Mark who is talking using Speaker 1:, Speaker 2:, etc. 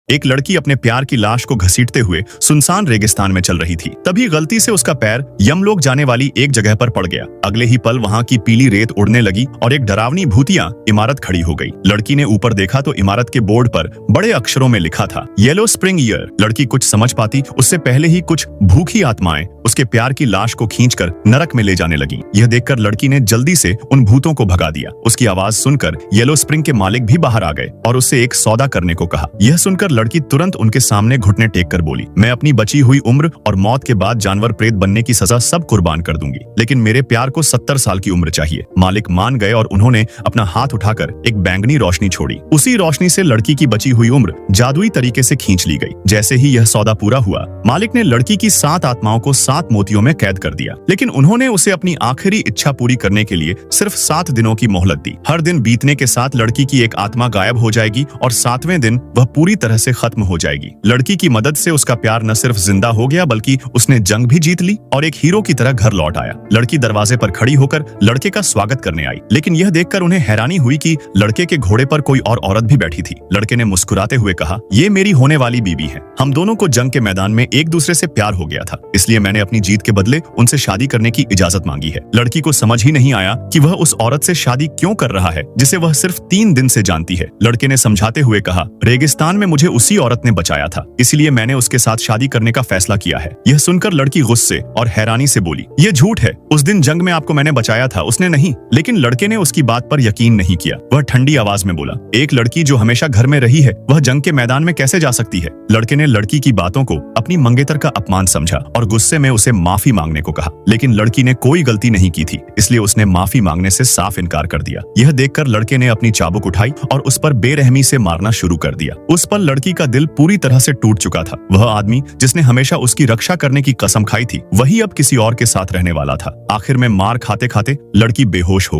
Speaker 1: एक लड़की अपने प्यार की लाश को घसीटते हुए सुनसान रेगिस्तान में चल रही थी। तभी गलती से उसका पैर यमलोक जाने वाली एक जगह पर पड़ गया। अगले ही पल वहाँ की पीली रेत उड़ने लगी और एक डरावनी भूतिया इमारत खड़ी हो गई। लड़की ने ऊपर देखा तो इमारत के बोर्ड पर बड़े अक्षरों में लिखा था येलो स्प्रिंग ईयर। लड़की कुछ समझ पाती उससे पहले ही कुछ भूखी आत्माएं उसके प्यार की लाश को खींचकर नरक में ले जाने लगी। यह देखकर लड़की ने जल्दी से उन भूतों को भगा दिया। उसकी आवाज सुनकर येलो स्प्रिंग के मालिक भी बाहर आ गए और उससे एक सौदा करने को कहा। यह सुनकर लड़की तुरंत उनके सामने घुटने टेक कर बोली, मैं अपनी बची हुई उम्र और मौत के बाद जानवर प्रेत बनने की सजा सब कुर्बान कर दूंगी, लेकिन मेरे प्यार को 70 साल की उम्र चाहिए। मालिक मान गए और उन्होंने अपना हाथ उठाकर एक बैंगनी रोशनी छोड़ी। उसी रोशनी से लड़की की बची हुई उम्र जादुई तरीके से खींच ली गई। जैसे ही यह सौदा पूरा हुआ, मालिक ने लड़की की 7 आत्माओं को 7 मोतियों में कैद कर दिया, लेकिन उन्होंने उसे अपनी आखिरी इच्छा पूरी करने के लिए सिर्फ 7 दिनों की मोहलत दी। हर दिन बीतने के साथ लड़की की एक आत्मा गायब हो जाएगी और 7वें दिन वह पूरी तरह से खत्म हो जाएगी। लड़की की मदद से उसका प्यार न सिर्फ जिंदा हो गया बल्कि उसने जंग भी जीत ली और एक हीरो की तरह घर लौट आया। लड़की दरवाजे पर खड़ी होकर लड़के का स्वागत करने आई, लेकिन यह देखकर उन्हें हैरानी हुई कि लड़के के घोड़े पर कोई और औरत भी बैठी थी। लड़के ने मुस्कुराते हुए कहा, ये मेरी होने वाली बीबी है। हम दोनों को जंग के मैदान में एक दूसरे से प्यार हो गया था, इसलिए मैंने अपनी जीत के बदले उनसे शादी करने की इजाजत मांगी है। लड़की को समझ ही नहीं आया कि वह उस औरत से शादी क्यों कर रहा है जिसे वह सिर्फ 3 दिन से जानती है। लड़के ने समझाते हुए कहा, रेगिस्तान में मुझे उसी औरत ने बचाया था, इसलिए मैंने उसके साथ शादी करने का फैसला किया है। यह सुनकर लड़की गुस्से और हैरानी से बोली, यह झूठ है, उस दिन जंग में आपको मैंने बचाया था, उसने नहीं। लेकिन लड़के ने उसकी बात पर यकीन नहीं किया। वह ठंडी आवाज में बोला, एक लड़की जो हमेशा घर में रही है वह जंग के मैदान में कैसे जा सकती है। लड़के ने लड़की की बातों को अपनी मंगेतर का अपमान समझा और गुस्से में उसे माफी मांगने को कहा, लेकिन लड़की ने कोई गलती नहीं की थी, इसलिए उसने माफी मांगने से साफ इनकार कर दिया। यह देखकर लड़के ने अपनी चाबुक उठाई और उस पर बेरहमी से मारना शुरू कर दिया। उस पर लड़की का दिल पूरी तरह से टूट चुका था। वह आदमी जिसने हमेशा उसकी रक्षा करने की कसम खाई थी, वही अब किसी और के साथ रहने वाला था। आखिर में मार खाते खाते लड़की बेहोश हो